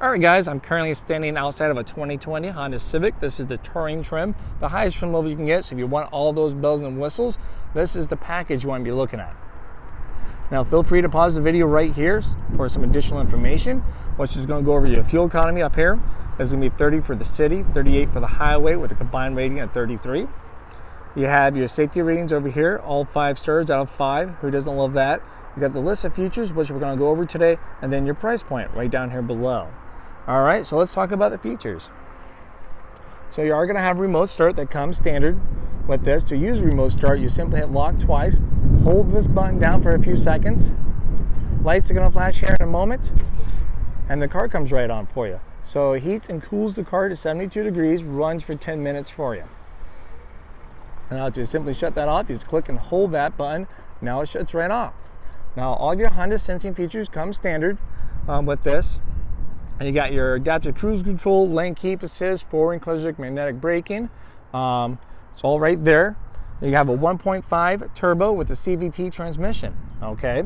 Alright guys, I'm currently standing outside of a 2020 Honda Civic. This is the Touring trim, the highest trim level you can get. So if you want all those bells and whistles, this is the package you want to be looking at. Now feel free to pause the video right here for some additional information, which is going to go over your fuel economy up here. It's going to be 30 for the city, 38 for the highway with a combined rating of 33. You have your safety ratings over here, all 5 stars out of 5. Who doesn't love that? You got the list of features, which we're going to go over today, and then your price point right down here below. All right, so let's talk about the features. So you are going to have remote start that comes standard with this. To use remote start, you simply hit lock twice, hold this button down for a few seconds. Lights are going to flash here in a moment, and the car comes right on for you. So it heats and cools the car to 72 degrees, runs for 10 minutes for you. And now to simply shut that off, you just click and hold that button. Now it shuts right off. Now all of your Honda sensing features come standard with this. And you got your adaptive cruise control, lane keep assist, forward and collision magnetic braking. It's all right there. You have a 1.5 turbo with a CVT transmission. Okay.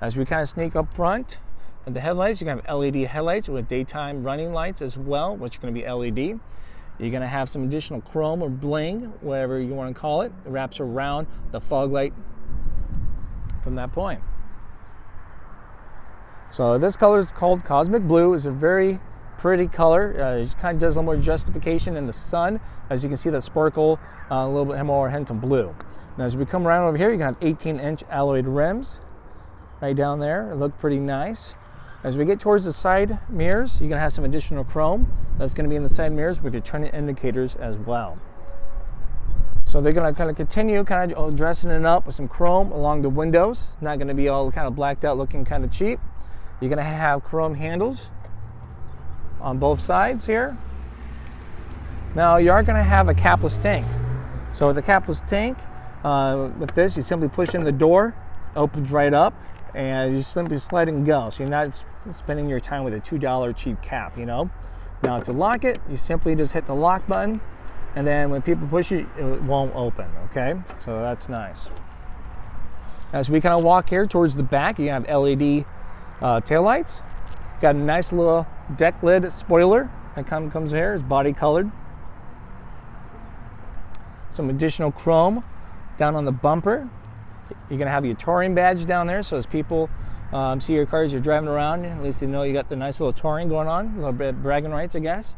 As we kind of sneak up front, and the headlights, you can have LED headlights with daytime running lights as well, which are going to be LED. You're going to have some additional chrome or bling, whatever you want to call it. It wraps around the fog light from that point. So this color is called Cosmic Blue. It's a very pretty color. It kind of does a little more justification in the sun. As you can see, that sparkle, a little bit more hint of blue. Now as we come around over here, you can have 18-inch alloyed rims right down there. It look pretty nice. As we get towards the side mirrors, you're going to have some additional chrome that's going to be in the side mirrors with your turning indicators as well. So they're going to kind of continue kind of dressing it up with some chrome along the windows. It's not going to be all kind of blacked out looking kind of cheap. You're going to have chrome handles on both sides here. Now you are going to have a capless tank. So with the capless tank, with this, you simply push in the door, opens right up, and you simply slide and go. So you're not spending your time with a $2 cheap cap, you know. Now to lock it, you simply just hit the lock button, and then when people push it, it won't open, okay? So that's nice. As we kind of walk here towards the back, you have LED taillights. Got a nice little deck lid spoiler that comes here. It's body colored. Some additional chrome down on the bumper. You're going to have your touring badge down there, so as people see your car as you're driving around, at least they know you got the nice little touring going on, a little bit of bragging rights, I guess.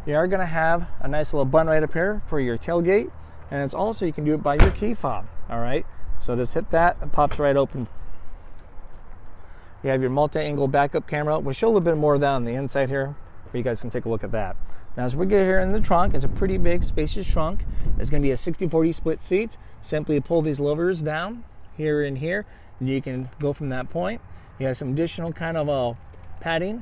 You are going to have a nice little button right up here for your tailgate, and it's also, you can do it by your key fob. All right, so just hit that, it pops right open. You have your multi-angle backup camera. We'll show a little bit more of that on the inside here, where you guys can take a look at that. Now as we get here in the trunk, it's a pretty big, spacious trunk. It's going to be a 60-40 split seats. Simply pull these levers down here and here, and you can go from that point. You have some additional kind of padding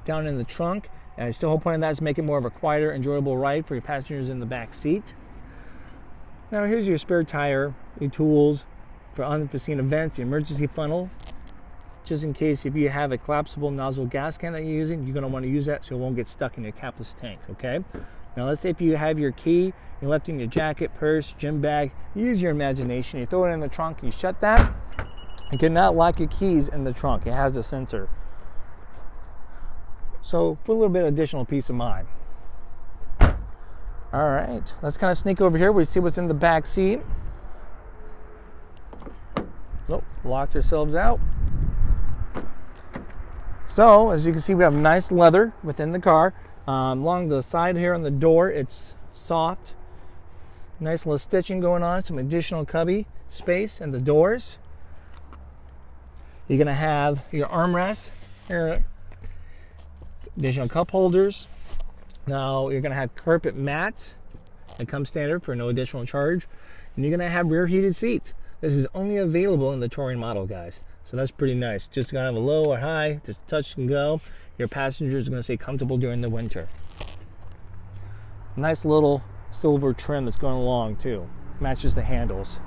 down in the trunk, and still the whole point of that is make it more of a quieter, enjoyable ride for your passengers in the back seat. Now here's your spare tire, your tools for unforeseen events, the emergency funnel, just in case if you have a collapsible nozzle gas can that you're using, you're going to want to use that so it won't get stuck in your capless tank, okay? Now let's say if you have your key, you left in your jacket, purse, gym bag, use your imagination. You throw it in the trunk, you shut that. You cannot lock your keys in the trunk. It has a sensor. So for a little bit of additional peace of mind. All right, let's kind of sneak over here. We see what's in the back seat. Nope, locked ourselves out. So as you can see, we have nice leather within the car. Along the side here on the door, it's soft. Nice little stitching going on, some additional cubby space in the doors. You're going to have your armrest here, additional cup holders. Now you're going to have carpet mats that come standard for no additional charge. And you're going to have rear heated seats. This is only available in the Touring model, guys. So that's pretty nice. Just going to have a low or high, just touch and go. Your passengers are going to stay comfortable during the winter. Nice little silver trim that's going along too. Matches the handles.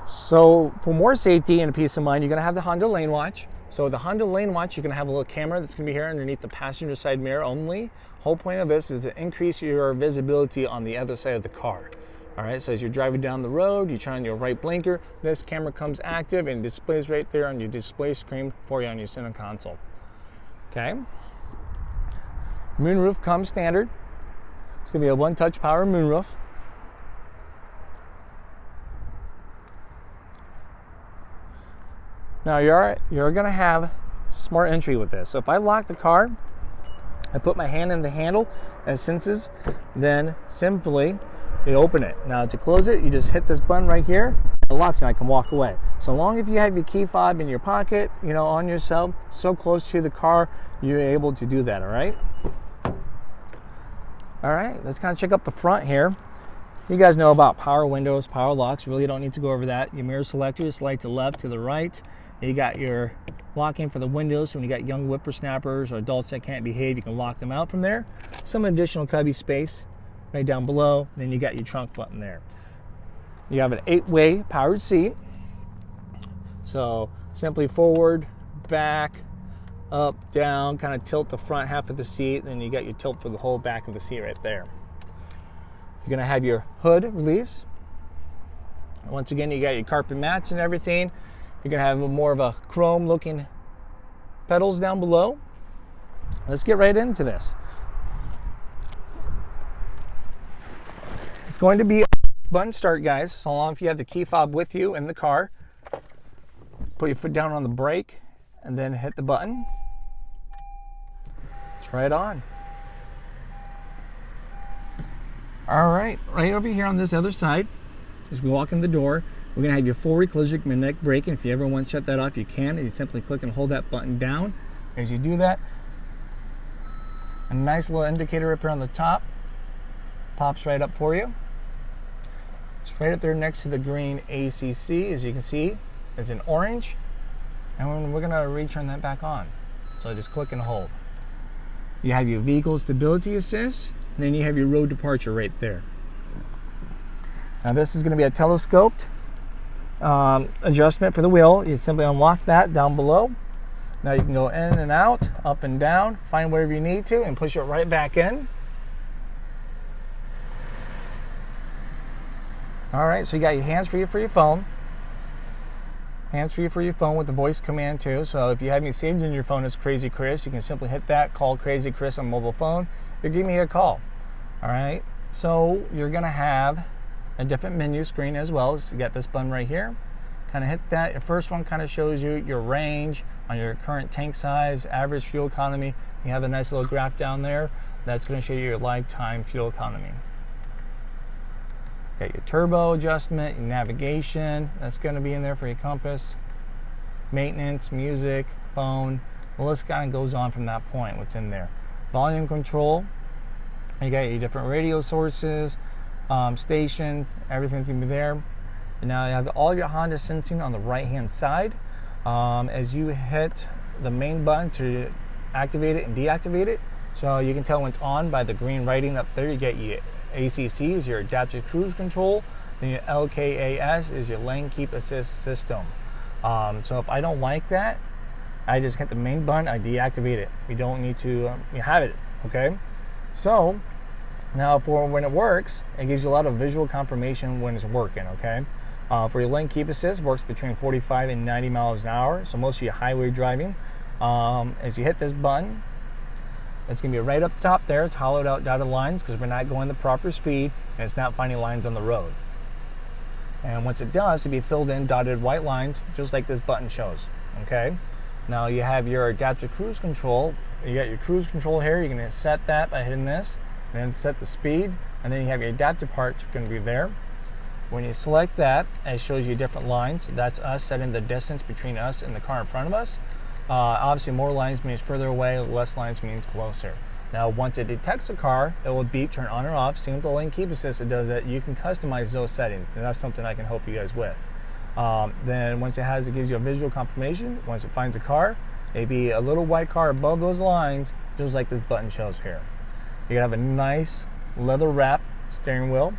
So for more safety and peace of mind, you're going to have the Honda LaneWatch. So the Honda LaneWatch, you're going to have a little camera that's going to be here underneath the passenger side mirror only. Whole point of this is to increase your visibility on the other side of the car. All right, so as you're driving down the road, you turn on your right blinker, this camera comes active and displays right there on your display screen for you on your center console. Okay. Moonroof comes standard. It's going to be a one-touch power moonroof. Now you're going to have smart entry with this. So if I lock the car, I put my hand in the handle and it senses, then simply you open it. Now to close it, you just hit this button right here, it locks and I can walk away. So long as you have your key fob in your pocket, you know, on yourself, so close to the car, you're able to do that, all right? All right, let's kind of check up the front here. You guys know about power windows, power locks, really don't need to go over that. Your mirror selector, slide to left, to the right. You got your locking for the windows, so when you got young whippersnappers or adults that can't behave, you can lock them out from there. Some additional cubby space right down below. Then you got your trunk button there. You have an 8-way powered seat. So simply forward, back, up, down, kind of tilt the front half of the seat. Then you got your tilt for the whole back of the seat right there. You're gonna have your hood release. Once again, you got your carpet mats and everything. You're gonna have more of a chrome looking pedals down below. Let's get right into this. It's going to be a button start, guys, so long if you have the key fob with you in the car. Put your foot down on the brake and then hit the button. Try it on. All right, right over here on this other side, as we walk in the door, we're going to have your forward collision magnetic brake, and if you ever want to shut that off, you can. You simply click and hold that button down. As you do that, a nice little indicator up here on the top pops right up for you. It's right up there next to the green ACC. As you can see, it's in orange, and we're going to return that back on. So just click and hold. You have your vehicle stability assist, and then you have your road departure right there. Now this is going to be a telescoped adjustment for the wheel. You simply unlock that down below. Now you can go in and out, up and down, find wherever you need to, and push it right back in. All right, so you got your hands free for your phone. Hands free for your phone with the voice command too. So if you have me saved in your phone as Crazy Chris, you can simply hit that, call Crazy Chris on mobile phone, or give me a call. All right, so you're gonna have a different menu screen as well. So you got this button right here. Kind of hit that. Your first one kind of shows you your range on your current tank size, average fuel economy. You have a nice little graph down there. That's going to show you your lifetime fuel economy. Got your turbo adjustment, your navigation. That's going to be in there for your compass. Maintenance, music, phone. The list kind of goes on from that point, what's in there. Volume control. You got your different radio sources, stations, everything's going to be there. And now you have all your Honda sensing on the right hand side. As you hit the main button to activate it and deactivate it, so you can tell when it's on by the green writing up there. You get your ACC is your adaptive cruise control, then your LKAS is your lane keep assist system. So if I don't like that, I just hit the main button, I deactivate it. You don't need to have it, okay? So now for when it works, it gives you a lot of visual confirmation when it's working, okay? For your lane keep assist, works between 45 and 90 miles an hour, so most of your highway driving. As you hit this button, it's going to be right up top there. It's hollowed out dotted lines because we're not going the proper speed and it's not finding lines on the road. And once it does, it'll be filled in dotted white lines just like this button shows, okay? Now you have your adaptive cruise control. You got your cruise control here. You're going to set that by hitting this, and then set the speed, and then you have your adaptive parts going to be there. When you select that, it shows you different lines. That's us setting the distance between us and the car in front of us. Obviously, more lines means further away, less lines means closer. Now, once it detects a car, it will beep, turn on or off. Same with the lane keep assist, it does that. You can customize those settings, and that's something I can help you guys with. Then once it gives you a visual confirmation. Once it finds a car, maybe a little white car above those lines, just like this button shows here. You're gonna have a nice leather wrap steering wheel.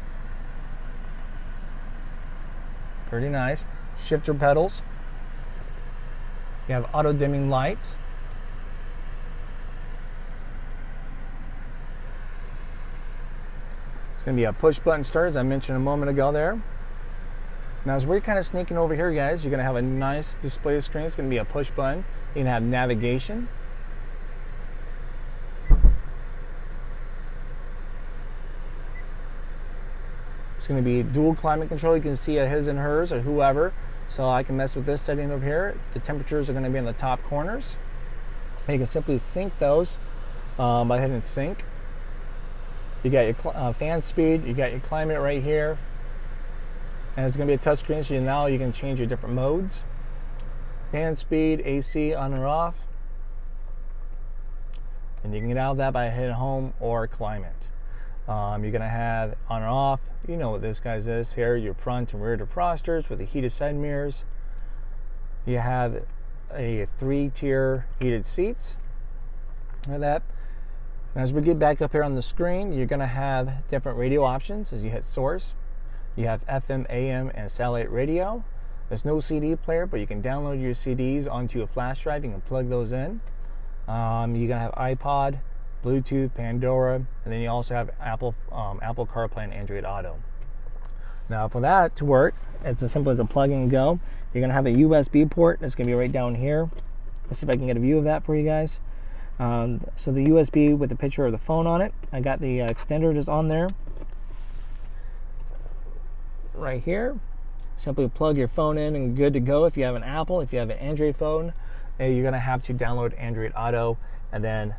Pretty nice. Shifter pedals. You have auto dimming lights. It's going to be a push button start, as I mentioned a moment ago there. Now as we're kind of sneaking over here, guys, you're going to have a nice display screen. It's going to be a push button. You're going to have navigation. It's going to be dual climate control. You can see his and hers or whoever. So I can mess with this setting over here. The temperatures are going to be in the top corners. And you can simply sync those by hitting sync. You got your fan speed. You got your climate right here. And it's going to be a touch screen, so now you can change your different modes. Fan speed, AC on or off. And you can get out of that by hitting home or climate. You're going to have on or off. You know what this guy's is here. Your front and rear defrosters with the heated side mirrors. You have a 3-tier heated seats. Look at that. As we get back up here on the screen, you're going to have different radio options as you hit source. You have FM, AM, and satellite radio. There's no CD player, but you can download your CDs onto a flash drive. You can plug those in. You're going to have iPod, Bluetooth, Pandora, and then you also have Apple CarPlay and Android Auto. Now for that to work, it's as simple as a plug and go. You're going to have a USB port that's going to be right down here. Let's see if I can get a view of that for you guys. So the USB with the picture of the phone on it. I got the extender just on there. Right here. Simply plug your phone in and good to go. If you have an Apple, if you have an Android phone, you're going to have to download Android Auto and then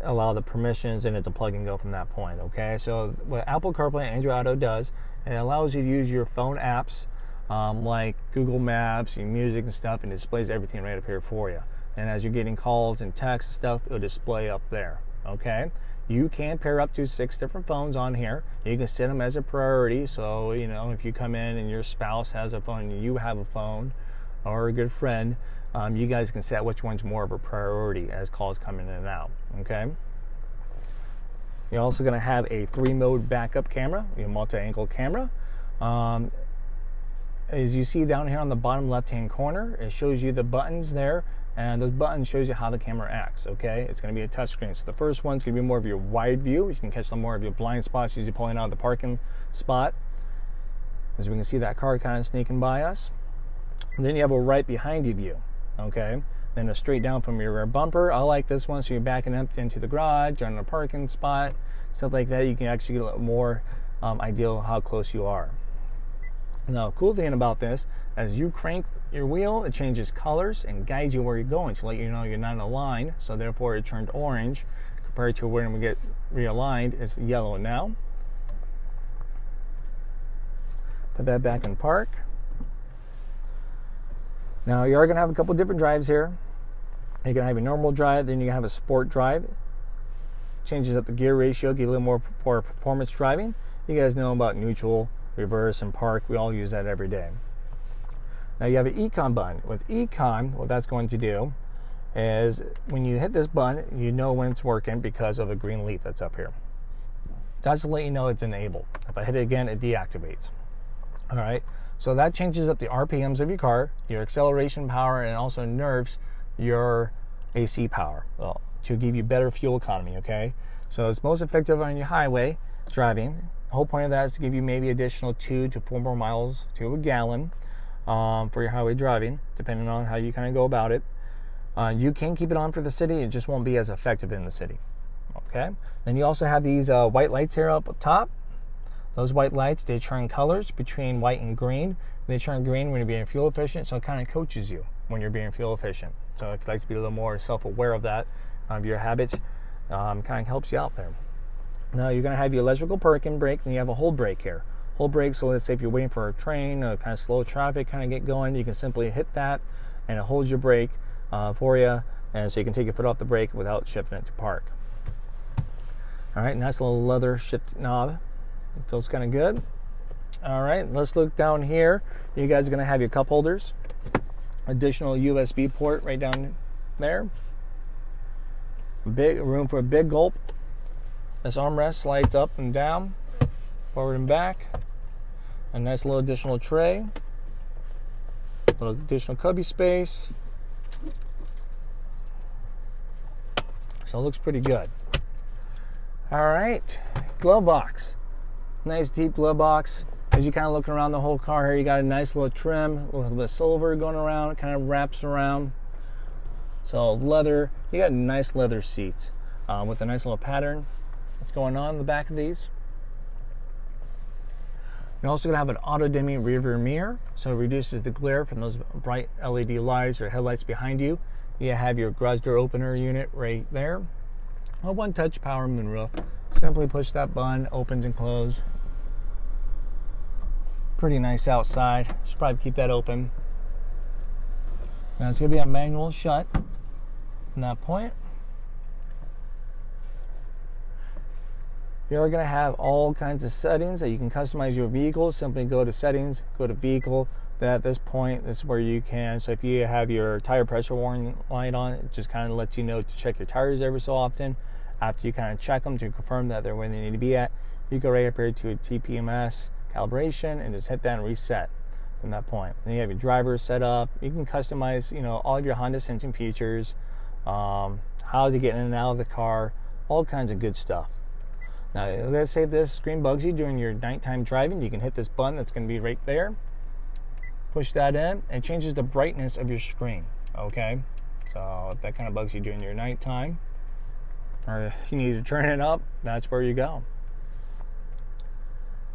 allow the permissions, and it's a plug and go from that point. Okay, so what Apple CarPlay and Android Auto does, it allows you to use your phone apps like Google Maps, your music and stuff, and displays everything right up here for you. And as you're getting calls and texts and stuff, it'll display up there. Okay, you can pair up to 6 different phones on here. You can set them as a priority, so you know if you come in and your spouse has a phone and you have a phone, or a good friend, you guys can set which one's more of a priority as calls come in and out. Okay, you're also going to have a 3-mode backup camera, a multi-angle camera. As you see down here on the bottom left-hand corner, it shows you the buttons there, and those buttons shows you how the camera acts. Okay, it's going to be a touch screen. So the first one's going to be more of your wide view. You can catch some more of your blind spots as you're pulling out of the parking spot. As we can see that car kind of sneaking by us. And then you have a right behind you view. Okay, then a straight down from your rear bumper. I like this one, so you're backing up into the garage, on a parking spot, stuff like that. You can actually get a little more ideal how close you are. Now, cool thing about this, as you crank your wheel, it changes colors and guides you where you're going to let you know you're not in a line, so therefore it turned orange compared to when we get realigned, it's yellow now. Put that back in park. Now, you are going to have a couple different drives here. You're going to have a normal drive, then you're going to have a sport drive. Changes up the gear ratio, get a little more for performance driving. You guys know about neutral, reverse, and park. We all use that every day. Now you have an Econ button. With Econ, what that's going to do is when you hit this button, you know when it's working because of the green leaf that's up here. That's to let you know it's enabled. If I hit it again, it deactivates. All right, so that changes up the RPMs of your car, your acceleration power, and also nerves your AC power, well, to give you better fuel economy. Okay, so it's most effective on your highway driving. The whole point of that is to give you maybe additional 2 to 4 more miles to a gallon for your highway driving, depending on how you kind of go about it. You can keep it on for the city, it just won't be as effective in the city. Okay, then you also have these white lights here up top. Those white lights, they turn colors between white and green. They turn green when you're being fuel efficient, so it kind of coaches you when you're being fuel efficient. So if you'd like to be a little more self-aware of that, of your habits, kind of helps you out there. Now you're going to have your electrical parking brake, and you have a hold brake here. Hold brake, so let's say if you're waiting for a train, kind of slow traffic, kind of get going, you can simply hit that, and it holds your brake for you, and so you can take your foot off the brake without shifting it to park. All right, nice little leather shift knob. It feels kind of good. All right, let's look down here. You guys are going to have your cup holders. Additional USB port right down there. Big room for a big gulp. This armrest slides up and down, forward and back. A nice little additional tray. A little additional cubby space. So it looks pretty good. All right, glove box. Nice deep glove box. As you kind of look around the whole car here, you got a nice little trim, a little bit of silver going around. It kind of wraps around. So leather, you got nice leather seats with a nice little pattern that's going on in the back of these. You're also going to have an auto-dimming rearview mirror, so it reduces the glare from those bright LED lights or headlights behind you. You have your garage door opener unit right there. A one-touch power moonroof. Simply push that button, opens and closes. Pretty nice outside. Should probably keep that open. Now it's going to be a manual shut from that point. You're going to have all kinds of settings that you can customize your vehicle. Simply go to settings, go to vehicle. Then at this point, this is where you can, so if you have your tire pressure warning light on, it just kind of lets you know to check your tires every so often. After you kind of check them to confirm that they're where they need to be at, you go right up here to a TPMS calibration and just hit that and reset from that point. Then you have your driver set up. You can customize, you know, all of your Honda sensing features, how to get in and out of the car, all kinds of good stuff. Now, let's say if this screen bugs you during your nighttime driving, you can hit this button that's going to be right there. Push that in, and it changes the brightness of your screen. Okay, so if that kind of bugs you during your nighttime, or if you need to turn it up, that's where you go.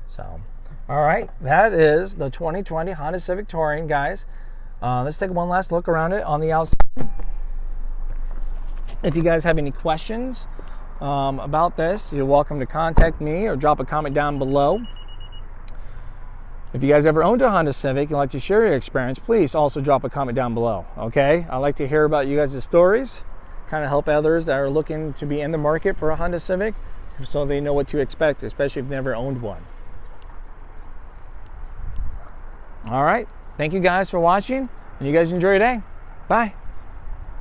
So, all right, that is the 2020 Honda Civic Touring, guys. Let's take one last look around it on the outside. If you guys have any questions about this, you're welcome to contact me or drop a comment down below. If you guys ever owned a Honda Civic and like to share your experience, please also drop a comment down below, okay? I like to hear about you guys' stories, kind of help others that are looking to be in the market for a Honda Civic so they know what to expect, especially if you've never owned one. All right, thank you guys for watching, and you guys enjoy your day. Bye.